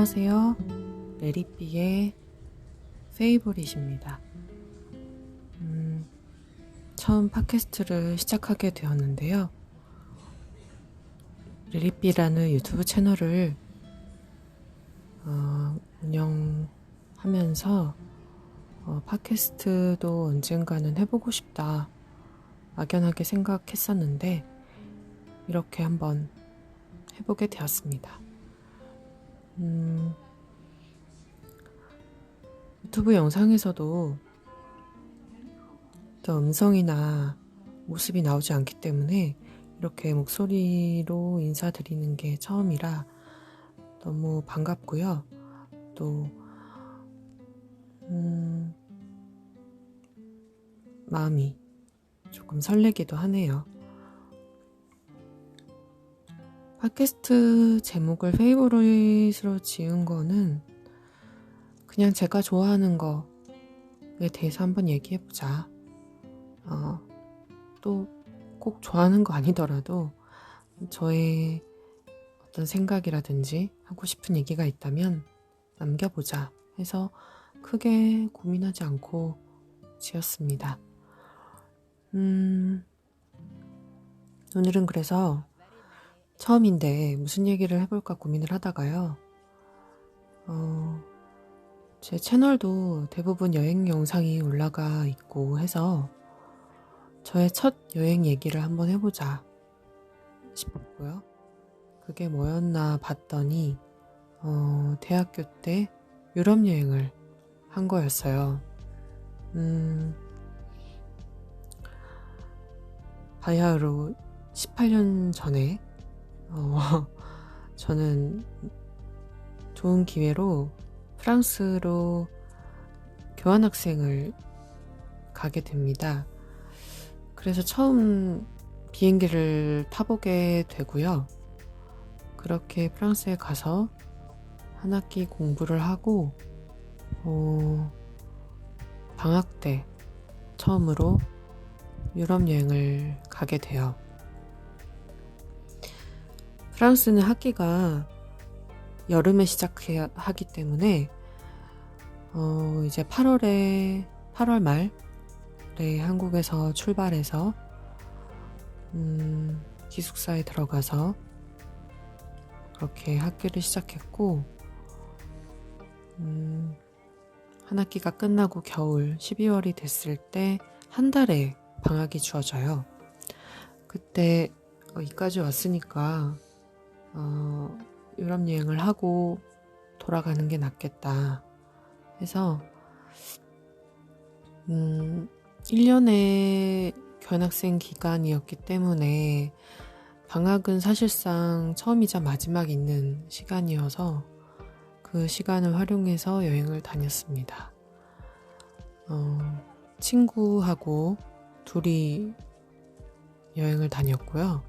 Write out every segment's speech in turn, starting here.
안녕하세요. 레리비의 페이보릿입니다. 처음 팟캐스트를 시작하게 되었는데요. 레리비라는 유튜브 채널을 운영하면서 팟캐스트도 언젠가는 해보고 싶다 막연하게 생각했었는데 이렇게 한번 해보게 되었습니다. 유튜브 영상에서도 또 음성이나 모습이 나오지 않기 때문에 이렇게 목소리로 인사드리는 게 처음이라 너무 반갑고요. 또 마음이 조금 설레기도 하네요. 팟캐스트 제목을 페이보릿으로 지은 거는 그냥 제가 좋아하는 거에 대해서 한번 얘기해보자. 또 꼭 좋아하는 거 아니더라도 저의 어떤 생각이라든지 하고 싶은 얘기가 있다면 남겨보자 해서 크게 고민하지 않고 지었습니다. 오늘은 그래서 처음인데 무슨 얘기를 해볼까 고민을 하다가요. 제 채널도 대부분 여행 영상이 올라가 있고 해서 저의 첫 여행 얘기를 한번 해보자 싶었고요. 그게 뭐였나 봤더니 대학교 때 유럽 여행을 한 거였어요. 바야흐로 18년 전에 저는 좋은 기회로 프랑스로 교환학생을 가게 됩니다. 그래서 처음 비행기를 타보게 되고요. 그렇게 프랑스에 가서 한 학기 공부를 하고 방학 때 처음으로 유럽 여행을 가게 돼요. 프랑스는 학기가 여름에 시작하기 때문에 이제 8월 말에 한국에서 출발해서 기숙사에 들어가서 그렇게 학기를 시작했고 한 학기가 끝나고 겨울 12월이 됐을 때 한 달에 방학이 주어져요. 그때 이까지 왔으니까 유럽 여행을 하고 돌아가는 게 낫겠다 해서 1년의 교환학생 기간이었기 때문에 방학은 사실상 처음이자 마지막 있는 시간이어서 그 시간을 활용해서 여행을 다녔습니다. 친구하고 둘이 여행을 다녔고요.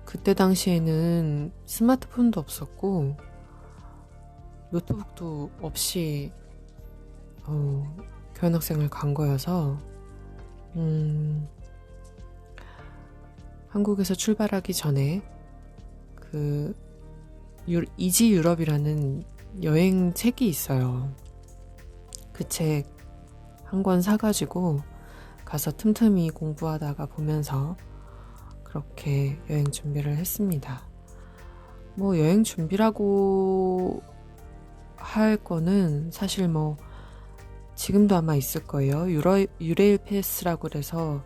그때 당시에는 스마트폰도 없었고 노트북도 없이 교환학생을 간 거여서 한국에서 출발하기 전에 그 이지 유럽이라는 여행 책이 있어요. 그 책 한 권 사가지고 가서 틈틈이 공부하다가 보면서 그렇게 여행 준비를 했습니다. 뭐 여행 준비라고 할 거는 사실 뭐 지금도 아마 있을 거예요. 유레일 패스라고 그래서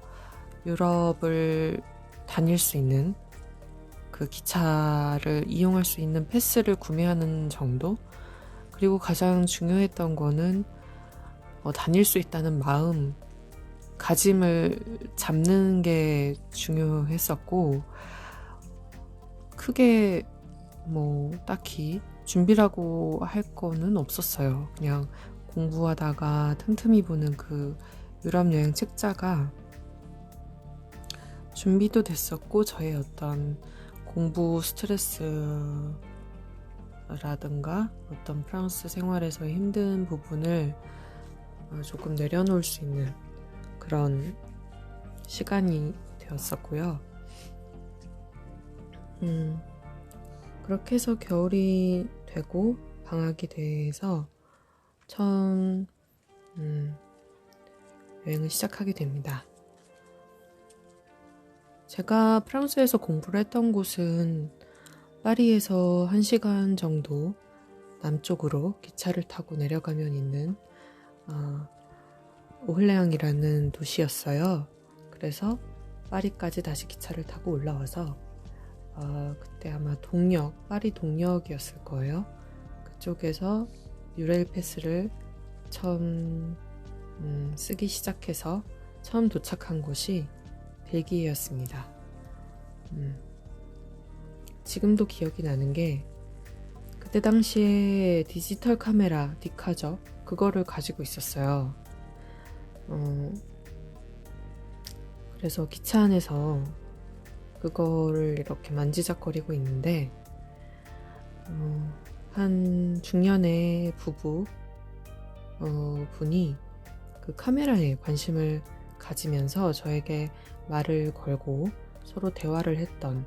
유럽을 다닐 수 있는 그 기차를 이용할 수 있는 패스를 구매하는 정도? 그리고 가장 중요했던 거는 다닐 수 있다는 마음가짐을 잡는 게 중요했었고 크게 뭐 딱히 준비라고 할 거는 없었어요. 그냥 공부하다가 틈틈이 보는 그 유럽 여행 책자가 준비도 됐었고 저의 어떤 공부 스트레스라든가 어떤 프랑스 생활에서의 힘든 부분을 조금 내려놓을 수 있는 그런 시간이 되었었고요. 그렇게 해서 겨울이 되고 방학이 돼서 처음 여행을 시작하게 됩니다. 제가 프랑스에서 공부를 했던 곳은 파리에서 1시간 정도 남쪽으로 기차를 타고 내려가면 있는 오를레앙이라는 도시였어요. 그래서 파리까지 다시 기차를 타고 올라와서 그때 아마 파리 동역이었을 거예요. 그쪽에서 유레일 패스를 처음 쓰기 시작해서 처음 도착한 곳이 벨기에였습니다. 지금도 기억이 나는 게 그때 당시에 디지털 카메라 디카죠. 그거를 가지고 있었어요. 그래서 기차 안에서 그거를 이렇게 만지작거리고 있는데 한 중년의 부부 분이 그 카메라에 관심을 가지면서 저에게 말을 걸고 서로 대화를 했던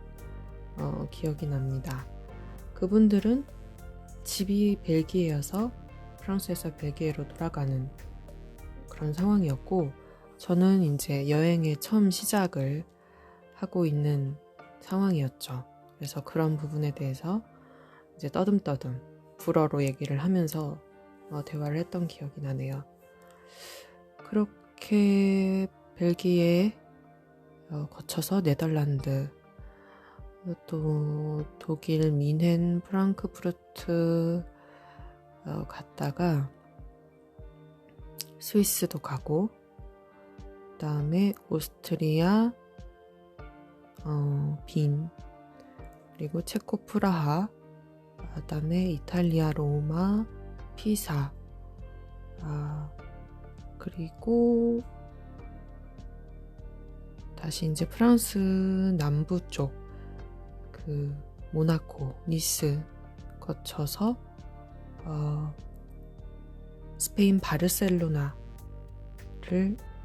기억이 납니다. 그분들은 집이 벨기에여서 프랑스에서 벨기에로 돌아가는 그런 상황이었고, 저는 이제 여행의 처음 시작을 하고 있는 상황이었죠. 그래서 그런 부분에 대해서 이제 떠듬떠듬 불어로 얘기를 하면서 대화를 했던 기억이 나네요. 그렇게 벨기에 거쳐서 네덜란드, 또 독일 민헨, 프랑크푸르트 갔다가 스위스도 가고, 그 다음에 오스트리아, 빈, 그리고 체코 프라하, 그 다음에 이탈리아 로마, 피사, 그리고 다시 이제 프랑스 남부 쪽 그 모나코, 니스 거쳐서 스페인 바르셀로나를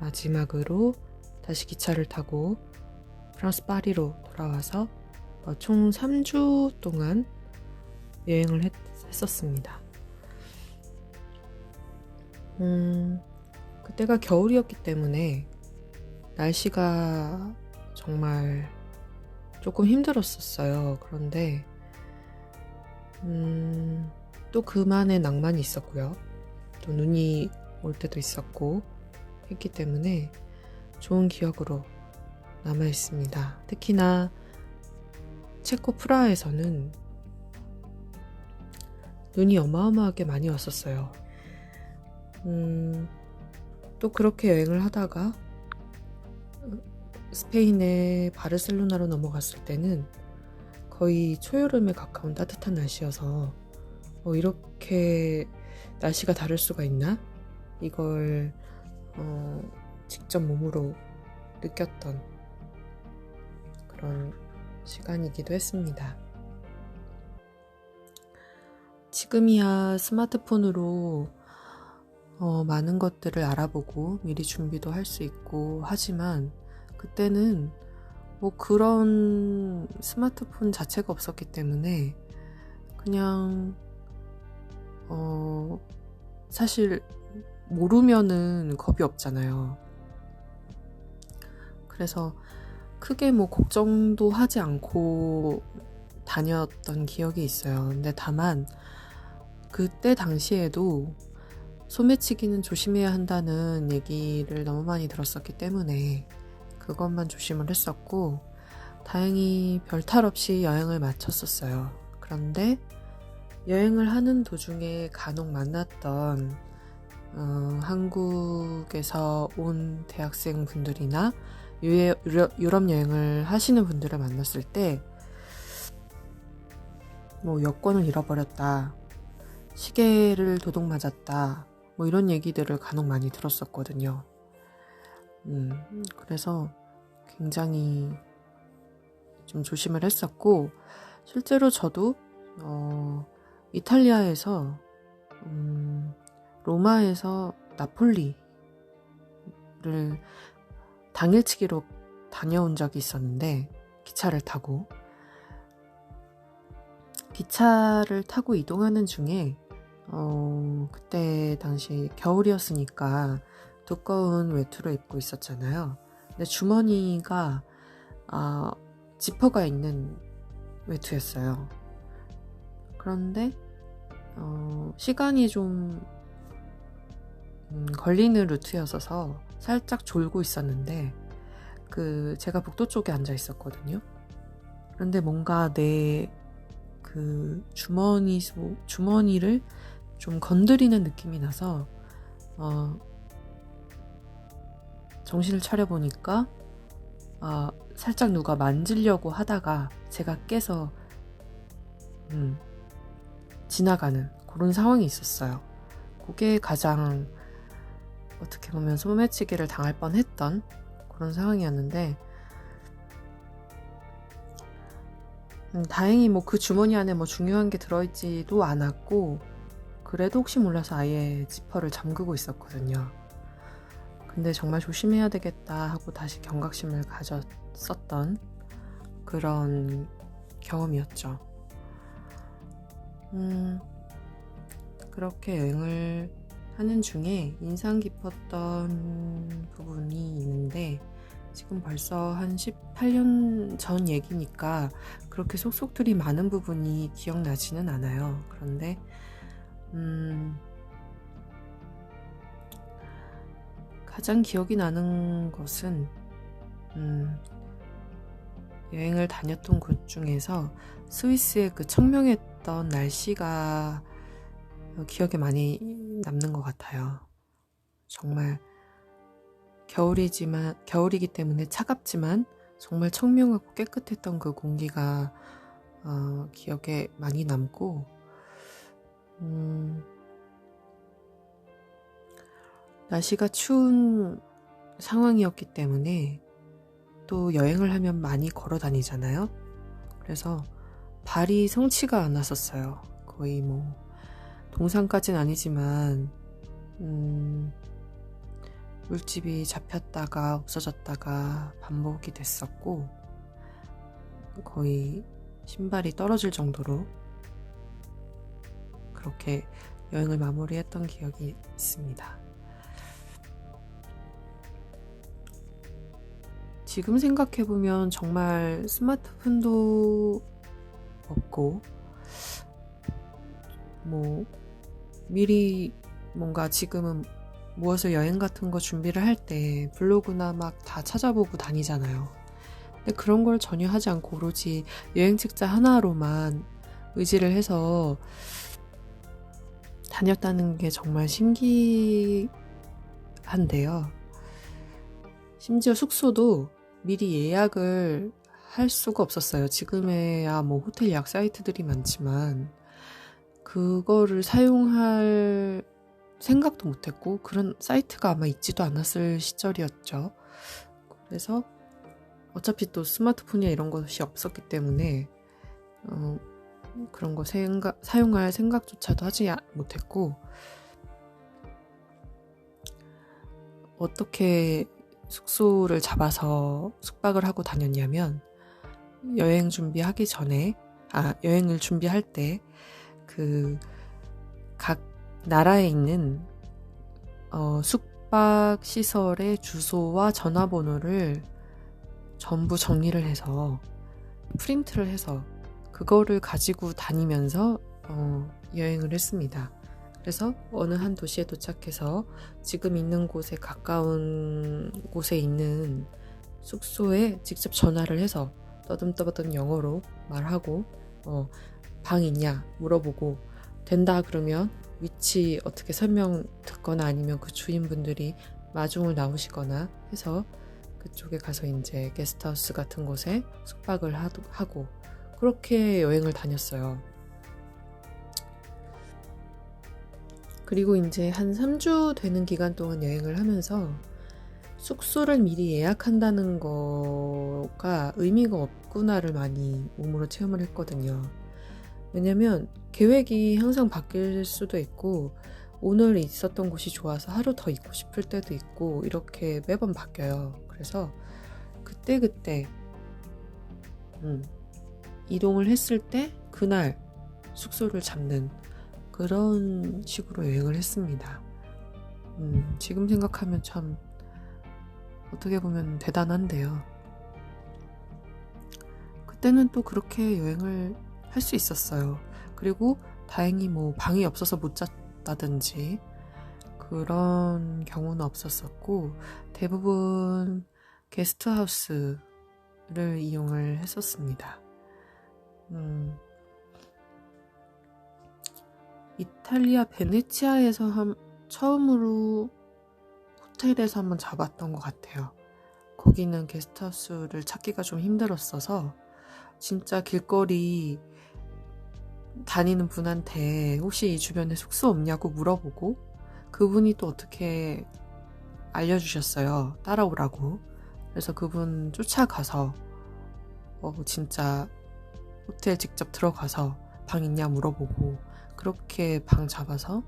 마지막으로 다시 기차를 타고 프랑스 파리로 돌아와서 총 3주 동안 여행을 했었습니다. 그때가 겨울이었기 때문에 날씨가 정말 조금 힘들었었어요. 그런데 또 그만의 낭만이 있었고요. 또 눈이 올 때도 있었고 했기 때문에 좋은 기억으로 남아 있습니다. 특히나 체코 프라하에서는 눈이 어마어마하게 많이 왔었어요. 또 그렇게 여행을 하다가 스페인의 바르셀로나로 넘어갔을 때는 거의 초여름에 가까운 따뜻한 날씨여서 이렇게 날씨가 다를 수가 있나? 이걸 직접 몸으로 느꼈던 그런 시간이기도 했습니다. 지금이야 스마트폰으로 많은 것들을 알아보고 미리 준비도 할 수 있고 하지만 그때는 뭐 그런 스마트폰 자체가 없었기 때문에 그냥 사실 모르면은 겁이 없잖아요. 그래서 크게 뭐 걱정도 하지 않고 다녔던 기억이 있어요. 근데 다만 그때 당시에도 소매치기는 조심해야 한다는 얘기를 너무 많이 들었었기 때문에 그것만 조심을 했었고 다행히 별탈 없이 여행을 마쳤었어요. 그런데 여행을 하는 도중에 간혹 만났던 한국에서 온 대학생 분들이나 유럽 여행을 하시는 분들을 만났을 때 뭐 여권을 잃어버렸다, 시계를 도둑 맞았다, 뭐 이런 얘기들을 간혹 많이 들었었거든요. 그래서 굉장히 좀 조심을 했었고, 실제로 저도 이탈리아에서 로마에서 나폴리를 당일치기로 다녀온 적이 있었는데, 기차를 타고 이동하는 중에 그때 당시 겨울이었으니까 두꺼운 외투를 입고 있었잖아요. 근데 주머니가 지퍼가 있는 외투였어요. 그런데 시간이 좀 걸리는 루트였어서 살짝 졸고 있었는데 제가 복도 쪽에 앉아 있었거든요. 그런데 뭔가 내 주머니를 좀 건드리는 느낌이 나서 정신을 차려보니까 살짝 누가 만지려고 하다가 제가 깨서 지나가는 그런 상황이 있었어요. 그게 가장 어떻게 보면 소매치기를 당할 뻔했던 그런 상황이었는데 다행히 그 주머니 안에 중요한 게 들어있지도 않았고 그래도 혹시 몰라서 아예 지퍼를 잠그고 있었거든요. 근데 정말 조심해야 되겠다 하고 다시 경각심을 가졌었던 그런 경험이었죠. 그렇게 여행을 하는 중에 인상 깊었던 부분이 있는데 지금 벌써 한 18년 전 얘기니까 그렇게 속속들이 많은 부분이 기억나지는 않아요. 그런데 가장 기억이 나는 것은 여행을 다녔던 곳 중에서 스위스의 그 청명했던 날씨가 기억에 많이 남는 것 같아요. 정말 겨울이기 때문에 차갑지만 정말 청명하고 깨끗했던 그 공기가 기억에 많이 남고 날씨가 추운 상황이었기 때문에 또 여행을 하면 많이 걸어 다니잖아요. 그래서 발이 성치가 않았었어요. 거의 동상까지는 아니지만 물집이 잡혔다가 없어졌다가 반복이 됐었고 거의 신발이 떨어질 정도로 그렇게 여행을 마무리했던 기억이 있습니다. 지금 생각해보면 정말 스마트폰도 없고 미리 뭔가 지금은 무엇을 여행 같은 거 준비를 할 때 블로그나 막 다 찾아보고 다니잖아요. 근데 그런 걸 전혀 하지 않고 오로지 여행 책자 하나로만 의지를 해서 다녔다는 게 정말 신기한데요. 심지어 숙소도 미리 예약을 할 수가 없었어요. 지금에야 호텔 예약 사이트들이 많지만 그거를 사용할 생각도 못했고 그런 사이트가 아마 있지도 않았을 시절이었죠. 그래서 어차피 또 스마트폰이나 이런 것이 없었기 때문에 그런 거 사용할 생각조차도 하지 못했고 어떻게 숙소를 잡아서 숙박을 하고 다녔냐면 여행을 준비할 때 각 나라에 있는 숙박 시설의 주소와 전화번호를 전부 정리를 해서 프린트를 해서 그거를 가지고 다니면서 여행을 했습니다. 그래서 어느 한 도시에 도착해서 지금 있는 곳에 가까운 곳에 있는 숙소에 직접 전화를 해서 떠듬떠듬 영어로 말하고 방 있냐 물어보고 된다 그러면 위치 어떻게 설명 듣거나 아니면 그 주인분들이 마중을 나오시거나 해서 그쪽에 가서 이제 게스트하우스 같은 곳에 숙박을 하고 그렇게 여행을 다녔어요. 그리고 이제 한 3주 되는 기간 동안 여행을 하면서 숙소를 미리 예약한다는 거가 의미가 없구나를 많이 몸으로 체험을 했거든요. 왜냐면 계획이 항상 바뀔 수도 있고 오늘 있었던 곳이 좋아서 하루 더 있고 싶을 때도 있고 이렇게 매번 바뀌어요. 그래서 그때 이동을 했을 때 그날 숙소를 잡는 그런 식으로 여행을 했습니다. 지금 생각하면 참 어떻게 보면 대단한데요. 그때는 또 그렇게 여행을 할 수 있었어요. 그리고 다행히 뭐 방이 없어서 못 잤다든지 그런 경우는 없었었고, 대부분 게스트하우스를 이용을 했었습니다. 이탈리아 베네치아에서 처음으로 호텔에서 한번 잡았던 것 같아요. 거기는 게스트하우스를 찾기가 좀 힘들었어서 진짜 길거리 다니는 분한테 혹시 이 주변에 숙소 없냐고 물어보고, 그분이 또 어떻게 알려주셨어요. 따라오라고. 그래서 그분 쫓아가서 진짜 호텔 직접 들어가서 방 있냐 물어보고 그렇게 방 잡아서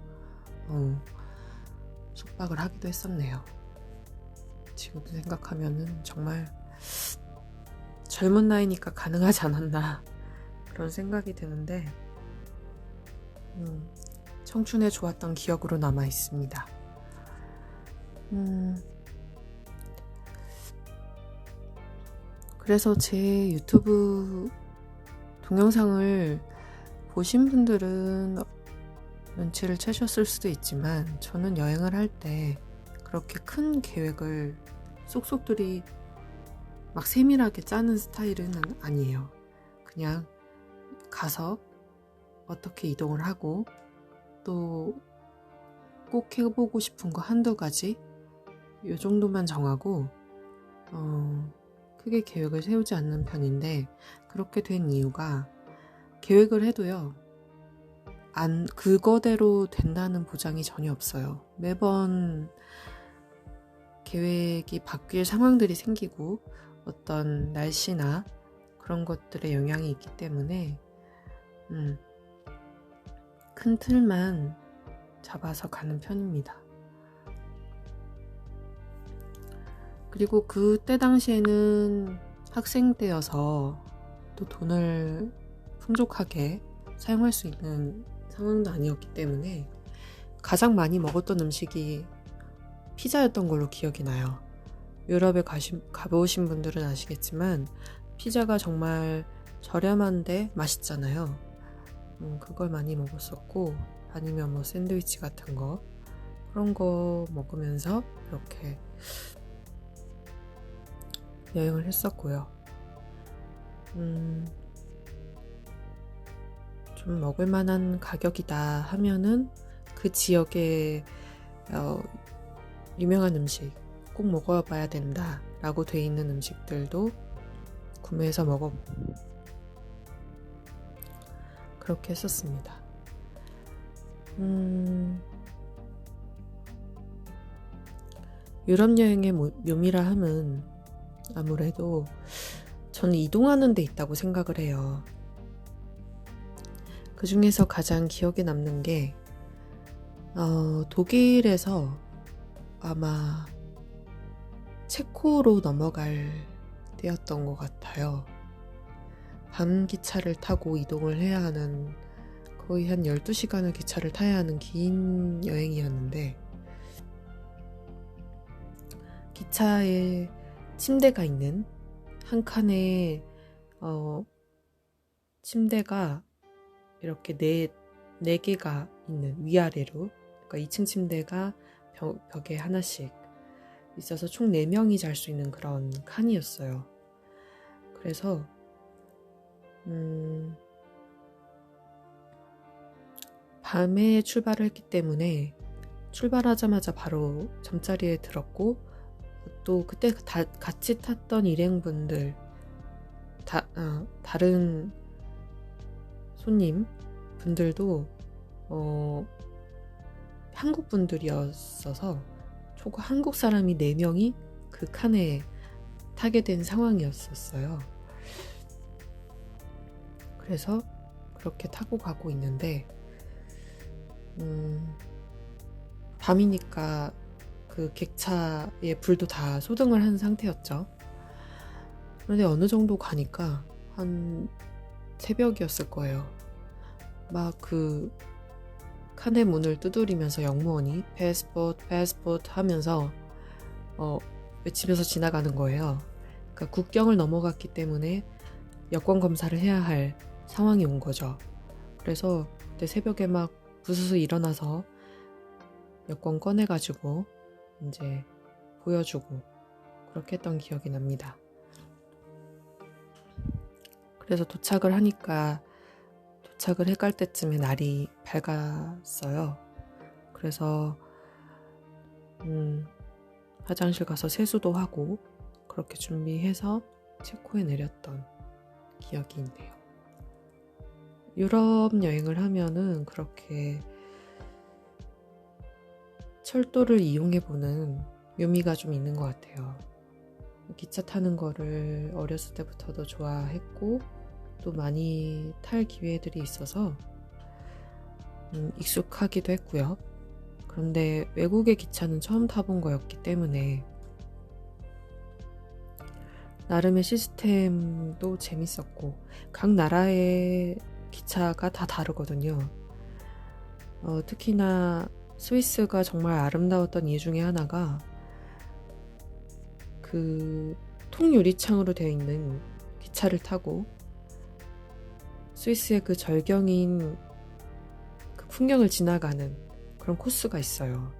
숙박을 하기도 했었네요. 지금 생각하면은 정말 젊은 나이니까 가능하지 않았나 그런 생각이 드는데, 청춘에 좋았던 기억으로 남아 있습니다. 그래서 제 유튜브 동영상을 보신 분들은 눈치를 채셨을 수도 있지만, 저는 여행을 할 때 그렇게 큰 계획을 쏙쏙들이 막 세밀하게 짜는 스타일은 아니에요. 그냥 가서 어떻게 이동을 하고 또 꼭 해보고 싶은 거 한두 가지 이 정도만 정하고 크게 계획을 세우지 않는 편인데, 그렇게 된 이유가 계획을 해도요 그거대로 된다는 보장이 전혀 없어요. 매번 계획이 바뀔 상황들이 생기고 어떤 날씨나 그런 것들의 영향이 있기 때문에 큰 틀만 잡아서 가는 편입니다. 그리고 그때 당시에는 학생 때여서 또 돈을 풍족하게 사용할 수 있는 상황도 아니었기 때문에 가장 많이 먹었던 음식이 피자였던 걸로 기억이 나요. 유럽에 가보신 분들은 아시겠지만 피자가 정말 저렴한데 맛있잖아요. 그걸 많이 먹었었고, 아니면 뭐 샌드위치 같은 거, 그런 거 먹으면서 이렇게 여행을 했었고요. 좀 먹을 만한 가격이다 하면은 그 지역의 유명한 음식, 꼭 먹어봐야 된다 라고 돼 있는 음식들도 구매해서 먹어보고 그렇게 했었습니다. 유럽 여행의 묘미라 함은 아무래도 저는 이동하는 데 있다고 생각을 해요. 그 중에서 가장 기억에 남는 게 독일에서 아마 체코로 넘어갈 때였던 것 같아요. 밤 기차를 타고 이동을 해야 하는, 거의 한 12시간을 기차를 타야 하는 긴 여행이었는데, 기차에 침대가 있는 한 칸에 침대가 이렇게 네 개가 있는, 위아래로, 그러니까 2층 침대가 벽에 하나씩 있어서 총 4명이 잘 수 있는 그런 칸이었어요. 그래서 밤에 출발을 했기 때문에 출발하자마자 바로 잠자리에 들었고, 또 그때 같이 탔던 일행분들, 다른 손님 분들도 한국 분들이었어서 총 한국 사람이 4명이 그 칸에 타게 된 상황이었었어요. 그래서 그렇게 타고 가고 있는데 밤이니까 그 객차에 불도 다 소등을 한 상태였죠. 그런데 어느 정도 가니까 한 새벽이었을 거예요. 막 그 칸의 문을 두드리면서 영무원이 패스포트 하면서 외치면서 지나가는 거예요. 그러니까 국경을 넘어갔기 때문에 여권 검사를 해야 할 상황이 온 거죠. 그래서 그때 새벽에 막 부스스 일어나서 여권 꺼내가지고 이제 보여주고 그렇게 했던 기억이 납니다. 그래서 도착을 해갈 때쯤에 날이 밝았어요. 그래서 화장실 가서 세수도 하고 그렇게 준비해서 체코에 내렸던 기억이 있네요. 유럽 여행을 하면은 그렇게 철도를 이용해보는 묘미가 좀 있는 것 같아요. 기차 타는 거를 어렸을 때부터도 좋아했고 또 많이 탈 기회들이 있어서 익숙하기도 했고요. 그런데 외국의 기차는 처음 타본 거였기 때문에 나름의 시스템도 재밌었고 각 나라의 기차가 다 다르거든요. 특히나 스위스가 정말 아름다웠던 이유 중에 하나가 그 통유리창으로 되어 있는 기차를 타고 스위스의 그 절경인 그 풍경을 지나가는 그런 코스가 있어요.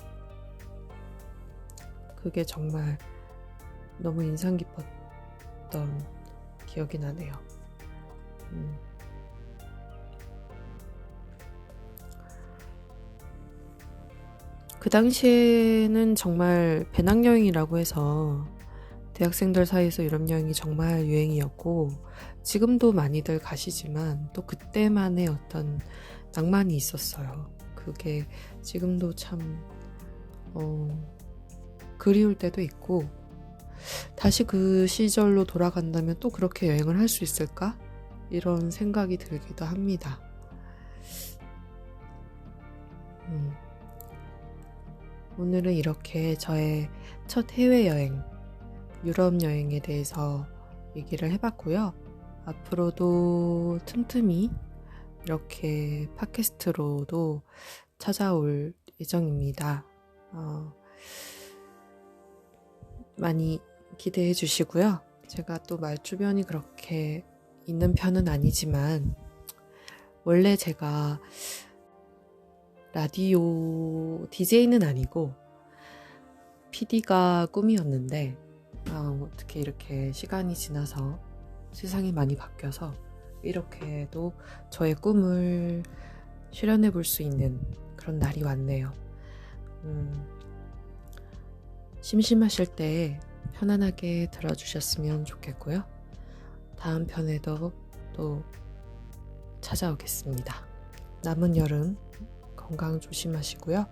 그게 정말 너무 인상 깊었던 기억이 나네요. 그 당시에는 정말 배낭여행이라고 해서 대학생들 사이에서 유럽 여행이 정말 유행이었고 지금도 많이들 가시지만 또 그때만의 어떤 낭만이 있었어요. 그게 지금도 참 그리울 때도 있고 다시 그 시절로 돌아간다면 또 그렇게 여행을 할 수 있을까? 이런 생각이 들기도 합니다. 오늘은 이렇게 저의 첫 해외여행 유럽 여행에 대해서 얘기를 해봤고요. 앞으로도 틈틈이 이렇게 팟캐스트로도 찾아올 예정입니다. 많이 기대해 주시고요. 제가 또 말주변이 그렇게 있는 편은 아니지만 원래 제가 라디오 DJ는 아니고 PD가 꿈이었는데 어떻게 이렇게 시간이 지나서 세상이 많이 바뀌어서 이렇게도 저의 꿈을 실현해 볼 수 있는 그런 날이 왔네요. 심심하실 때 편안하게 들어주셨으면 좋겠고요. 다음 편에도 또 찾아오겠습니다. 남은 여름 건강 조심하시고요.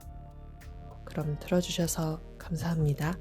그럼 들어주셔서 감사합니다.